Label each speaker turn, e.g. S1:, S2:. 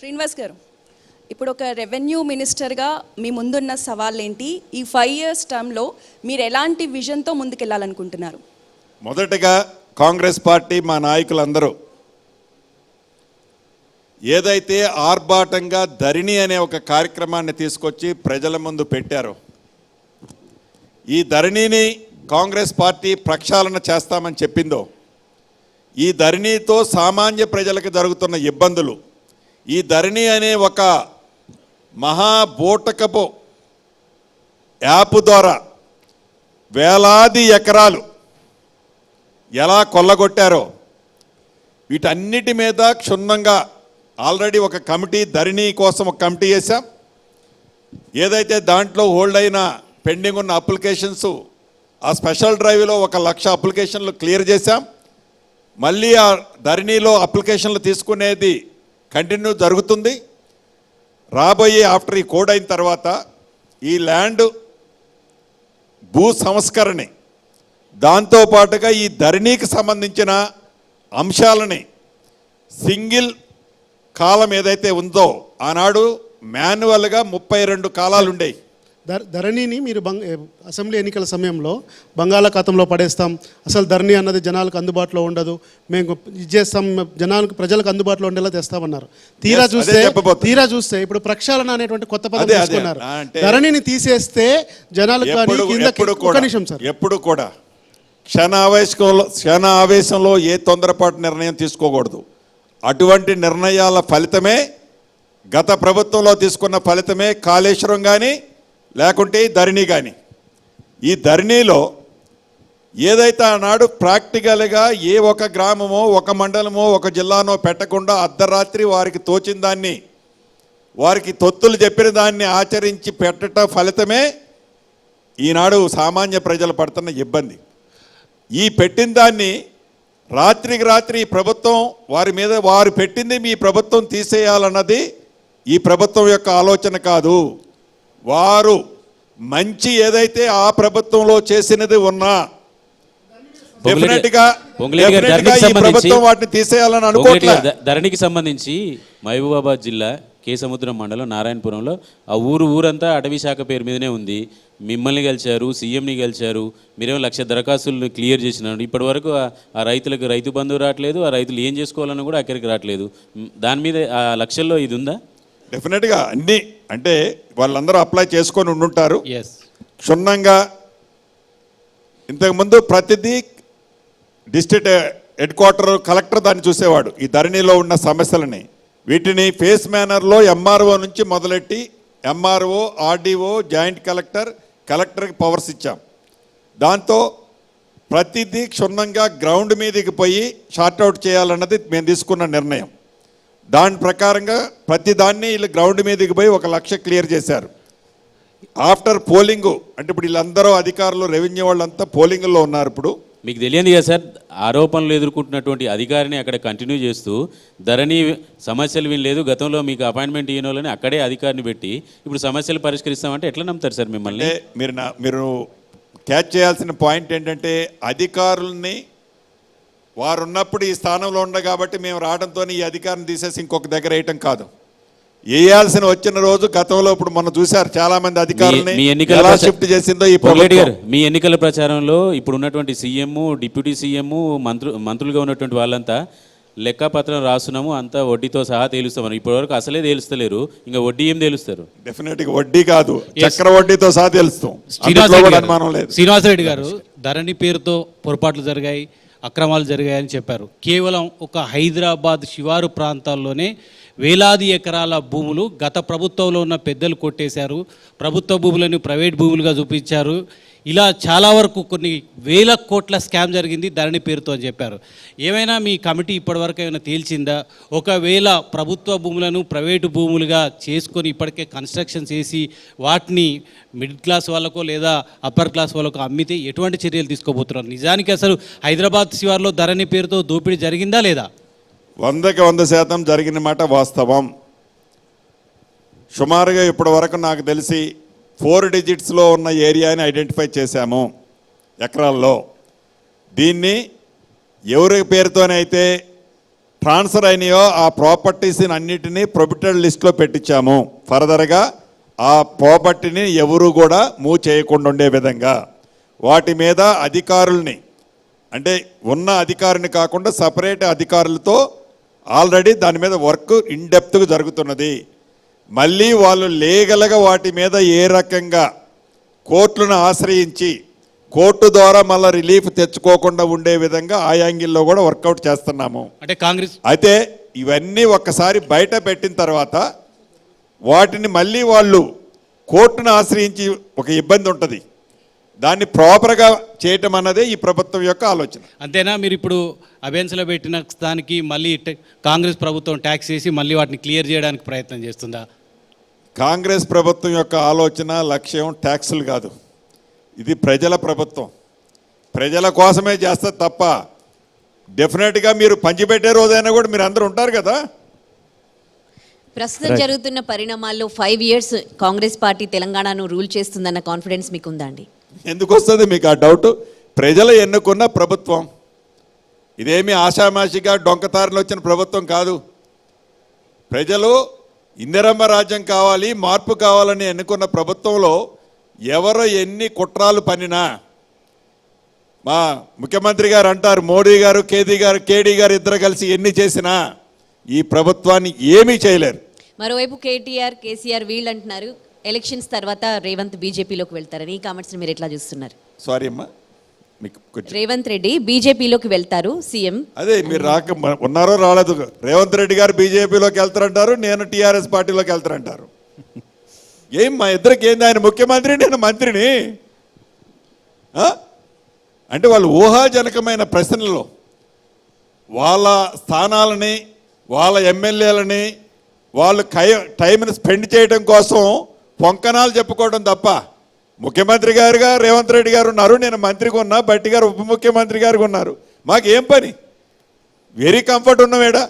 S1: శ్రీనివాస్ గారు, ఇప్పుడు ఒక రెవెన్యూ మినిస్టర్గా మీ ముందున్న సవాళ్ళు ఏంటి? ఈ 5 years టర్మ్లో మీరు ఎలాంటి విజన్తో ముందుకెళ్ళాలనుకుంటున్నారు?
S2: మొదటగా కాంగ్రెస్ పార్టీ మా నాయకులందరూ ఏదైతే ఆర్భాటంగా ధరణి అనే ఒక కార్యక్రమాన్ని తీసుకొచ్చి ప్రజల ముందు పెట్టారో, ఈ ధరణిని కాంగ్రెస్ పార్టీ ప్రక్షాళన చేస్తామని చెప్పిందో, ఈ ధరణితో సామాన్య ప్రజలకు జరుగుతున్న ఇబ్బందులు, ఈ ధరణి అనే ఒక మహాబోటకపు యాప్ ద్వారా వేలాది ఎకరాలు ఎలా కొల్లగొట్టారో వీటన్నిటి మీద క్షుణ్ణంగా ఆల్రెడీ ఒక కమిటీ, ధరణి కోసం ఒక కమిటీ వేసాం. ఏదైతే దాంట్లో హోల్డ్ అయిన పెండింగ్ ఉన్న అప్లికేషన్స్, ఆ స్పెషల్ డ్రైవ్లో 1,00,000 అప్లికేషన్లు క్లియర్ చేశాం. మళ్ళీ ఆ ధరణిలో అప్లికేషన్లు తీసుకునేది కంటిన్యూ జరుగుతుంది. రాబోయే ఆఫ్టర్ ఈ కోడ్ అయిన తర్వాత ఈ ల్యాండ్ భూ సంస్కరణ, దాంతోపాటుగా ఈ ధరణికి సంబంధించిన అంశాలని సింగిల్ కాలం ఏదైతే ఉందో, ఆనాడు మాన్యువల్గా 32 కాలాలు ఉండేవి.
S3: ధరణిని మీరు అసెంబ్లీ ఎన్నికల సమయంలో బంగాళాఖాతంలో పడేస్తాం, అసలు ధరణి అన్నది జనాలకు అందుబాటులో ఉండదు, మేము ఇది చేస్తాం, జనాలకు ప్రజలకు అందుబాటులో ఉండేలా తెస్తామన్నారు. తీరా చూస్తే ఇప్పుడు ప్రక్షాళన అనేటువంటి కొత్త పదం తీసుకున్నారు. ధరణిని తీసేస్తే జనాలకు
S2: ఎప్పుడు కూడా క్షణ ఆవేశంలో ఏ తొందరపాటు నిర్ణయం తీసుకోకూడదు. అటువంటి నిర్ణయాల ఫలితమే, గత ప్రభుత్వంలో తీసుకున్న ఫలితమే కాళేశ్వరం కానీ లేకుంటే ధరణి కానీ. ఈ ధరణిలో ఏదైతే ఆనాడు ప్రాక్టికల్గా ఏ ఒక గ్రామమో, ఒక మండలమో, ఒక జిల్లానో పెట్టకుండా అర్ధరాత్రి వారికి తోచిన దాన్ని, వారికి తొత్తులు చెప్పిన దాన్ని ఆచరించి పెట్టడం ఫలితమే ఈనాడు సామాన్య ప్రజలు పడుతున్న ఇబ్బంది. ఈ పెట్టిన దాన్ని రాత్రికి రాత్రి ఈ ప్రభుత్వం వారి మీద, వారు పెట్టింది మీ ప్రభుత్వం తీసేయాలన్నది ఈ ప్రభుత్వం యొక్క ఆలోచన కాదు. వారు మంచి ఏదైతే ఆ ప్రభుత్వంలో చేసినది ఉన్నా ప్రభుత్వం వాటిని తీసేయాలని అనుకోవట్లేదు.
S4: ధరణికి సంబంధించి మహబూబాబాద్ జిల్లా కేసముద్రం మండలం నారాయణపురంలో ఆ ఊరంతా అటవీ శాఖ పేరు మీదనే ఉంది. మిమ్మల్ని గెలిచారు, సీఎంని గెలిచారు, మీరేమో 1,00,000 దరఖాస్తులను క్లియర్ చేసినారు. ఇప్పటి వరకు ఆ రైతులకు రైతు బంధువు రావట్లేదు, ఆ రైతులు ఏం చేసుకోవాలన్నా కూడా అక్కడికి రావట్లేదు. దాని మీద ఆ లక్ష్యంలో ఇది ఉందా?
S2: డెఫినెట్గా అన్నీ, అంటే వాళ్ళందరూ అప్లై చేసుకొని ఉండుంటారు. క్షుణ్ణంగా ఇంతకుముందు ప్రతిదీ డిస్ట్రిక్ట్ హెడ్ క్వార్టర్ కలెక్టర్ దాన్ని చూసేవాడు. ఈ ధరణిలో ఉన్న సమస్యలని వీటిని ఫేస్ మేనర్లో ఎంఆర్ఓ నుంచి మొదలెట్టి ఎంఆర్ఓ, ఆర్డీఓ, జాయింట్ కలెక్టర్కి పవర్స్ ఇచ్చాం. దాంతో ప్రతిదీ క్షుణ్ణంగా గ్రౌండ్ మీదకి పోయి షార్ట్అవుట్ చేయాలన్నది మేము తీసుకున్న నిర్ణయం. దాని ప్రకారంగా ప్రతి దాన్ని వీళ్ళు గ్రౌండ్ మీదకి పోయి 1,00,000 క్లియర్ చేశారు. ఆఫ్టర్ పోలింగు, అంటే ఇప్పుడు వీళ్ళందరూ అధికారులు, రెవెన్యూ వాళ్ళంతా పోలింగ్లో ఉన్నారు. ఇప్పుడు
S4: మీకు తెలియదు కదా సార్, ఆరోపణలు ఎదుర్కొంటున్నటువంటి అధికారిని అక్కడ కంటిన్యూ చేస్తూ ధరణి సమస్యలు వినలేదు, గతంలో మీకు అపాయింట్మెంట్ ఇవ్వని వాళ్ళని అక్కడే అధికారిని పెట్టి ఇప్పుడు సమస్యలు పరిష్కరిస్తామంటే ఎట్లా నమ్ముతారు సార్ మిమ్మల్ని?
S2: మీరు క్యాచ్ చేయాల్సిన పాయింట్ ఏంటంటే, అధికారుల్ని వారు ఉన్నప్పుడు ఈ స్థానంలో ఉండ కాబట్టి మేము రావడంతో ఈ అధికారం తీసేసి ఇంకొక దగ్గర వేయటం కాదు. వేయాల్సిన వచ్చిన రోజు గతంలో ఇప్పుడు మనం చూశారు చాలా మంది అధికారులని ఎలా షిఫ్ట్ చేసిందో ఈ ప్రభుత్వం.
S4: మీ ఎన్నికల ప్రచారంలో ఇప్పుడు ఉన్నటువంటి సీఎం, డిప్యూటీ సీఎం, మంత్రులుగా ఉన్నటువంటి వాళ్ళంతా లెక్కపత్రం రాస్తున్నాము, అంతా వడ్డీతో సహా తేలుస్తామని. ఇప్పటివరకు అసలే తేలుస్తలేరు, ఇంకా వడ్డీ ఏం తేలుస్తారు?
S2: డెఫినెట్గా వడ్డీ కాదు, చక్ర వడ్డీతో సహా తెలుస్తాం.
S5: శ్రీనివాసరెడ్డి గారు, ధరణి పేరుతో పొరపాట్లు జరిగాయి, అక్రమాలు జరిగాయని చెప్పారు. కేవలం ఒక హైదరాబాద్ శివారు ప్రాంతాల్లోనే వేలాది ఎకరాల భూములు గత ప్రభుత్వంలో ఉన్న పెద్దలు కొట్టేశారు, ప్రభుత్వ భూములను ప్రైవేట్ భూములుగా చూపించారు. ఇలా చాలా వరకు కొన్ని వేల కోట్ల స్కామ్ జరిగింది ధరణి పేరుతో అని చెప్పారు. ఏమైనా మీ కమిటీ ఇప్పటివరకు ఏమైనా తేల్చిందా? ఒకవేళ ప్రభుత్వ భూములను ప్రైవేటు భూములుగా చేసుకొని ఇప్పటికే కన్స్ట్రక్షన్ చేసి వాటిని మిడిల్ క్లాస్ వాళ్ళకో లేదా అప్పర్ క్లాస్ వాళ్ళకో అమ్మితే ఎటువంటి చర్యలు తీసుకోబోతున్నారు? నిజానికి అసలు హైదరాబాద్ శివార్లో ధరణి పేరుతో దోపిడీ జరిగిందా లేదా?
S2: 100% జరిగిన మాట వాస్తవం. సుమారుగా ఇప్పటి వరకు నాకు తెలిసి 4 digitsలో ఉన్న ఏరియాని ఐడెంటిఫై చేశాము ఎకరాల్లో. దీన్ని ఎవరి పేరుతోనైతే ట్రాన్స్ఫర్ అయినాయో ఆ ప్రాపర్టీస్ని అన్నిటినీ ప్రొబిటెడ్ లిస్ట్లో పెట్టించాము. ఫర్దర్గా ఆ ప్రాపర్టీని ఎవరు కూడా మూవ్ చేయకుండా ఉండే విధంగా వాటి మీద అధికారుల్ని, అంటే ఉన్న అధికారిని కాకుండా సపరేట్ అధికారులతో ఆల్రెడీ దాని మీద వర్క్ ఇన్డెప్త్గా జరుగుతున్నది. మళ్ళీ వాళ్ళు లీగల్గా వాటి మీద ఏ రకంగా కోర్టులను ఆశ్రయించి కోర్టు ద్వారా మళ్ళీ రిలీఫ్ తెచ్చుకోకుండా ఉండే విధంగా ఆ యాంగిల్లో కూడా వర్కౌట్ చేస్తున్నాము.
S5: అంటే కాంగ్రెస్
S2: అయితే ఇవన్నీ ఒక్కసారి బయట పెట్టిన తర్వాత వాటిని మళ్ళీ వాళ్ళు కోర్టును ఆశ్రయించి ఒక ఇబ్బంది ఉంటుంది. దాన్ని ప్రాపర్గా చేయటం అన్నదే ఈ ప్రభుత్వం యొక్క ఆలోచన.
S5: అంతేనా? మీరు ఇప్పుడు అబెన్స్లో పెట్టిన దానికి మళ్ళీ కాంగ్రెస్ ప్రభుత్వం ట్యాక్స్ వేసి మళ్ళీ వాటిని క్లియర్ చేయడానికి ప్రయత్నం చేస్తుందా?
S2: కాంగ్రెస్ ప్రభుత్వం యొక్క ఆలోచన లక్ష్యం ట్యాక్సులు కాదు. ఇది ప్రజల ప్రభుత్వం, ప్రజల కోసమే చేస్తుంది తప్ప డెఫినెట్గా మీరు పంచిపెట్టే రోజైనా కూడా మీరు అందరూ ఉంటారు కదా.
S6: ప్రస్తుతం జరుగుతున్న పరిణామాల్లో 5 years కాంగ్రెస్ పార్టీ తెలంగాణను రూల్ చేస్తుందన్న కాన్ఫిడెన్స్ మీకు ఉందా అండి?
S2: ఎందుకు వస్తుంది మీకు ఆ డౌట్? ప్రజలు ఎన్నుకున్న ప్రభుత్వం, ఇదేమీ ఆషామాషిగా డొంకతారులు వచ్చిన ప్రభుత్వం కాదు. ప్రజలు ఇందిరమ్మ రాజ్యం కావాలి, మార్పు కావాలని ఎన్నుకున్న ప్రభుత్వంలో ఎవరు ఎన్ని కుట్రాలు పన్నినా, మా ముఖ్యమంత్రి గారు అంటారు, మోడీ గారు కేడీ గారు ఇద్దరు కలిసి ఎన్ని చేసినా ఈ ప్రభుత్వాన్ని ఏమీ చేయలేరు.
S6: మరోవైపు కేటీఆర్, కేసీఆర్ వీళ్ళు అంటున్నారు ఎలక్షన్స్ తర్వాత రేవంత్ బీజేపీలోకి వెళ్తారని. ఈ కామెంట్స్ మీరు ఎట్లా చూస్తున్నారు?
S2: సారీ అమ్మా, మీకు
S6: రేవంత్ రెడ్డి బీజేపీలోకి వెళ్తారు సీఎం.
S2: అదే మీరు ఉన్నారో రాలేదు. రేవంత్ రెడ్డి గారు బీజేపీలోకి వెళ్తారంటారు, నేను టీఆర్ఎస్ పార్టీలోకి వెళ్తారంటారు. ఏం మా ఇద్దరికి ఏంది? ఆయన ముఖ్యమంత్రి, నేను మంత్రిని. అంటే వాళ్ళు ఊహాజనకమైన ప్రశ్నలు, వాళ్ళ స్థానాలని, వాళ్ళ ఎమ్మెల్యేలని వాళ్ళు టైంని స్పెండ్ చేయడం కోసం పొంకనాలు చెప్పుకోవడం తప్ప, ముఖ్యమంత్రి గారుగా రేవంత్ రెడ్డి గారు ఉన్నారు, నేను మంత్రిగా ఉన్నా, బట్టి గారు ఉప ముఖ్యమంత్రి గారు ఉన్నారు, మాకేం పని? Very comfort ఉన్నవేడా?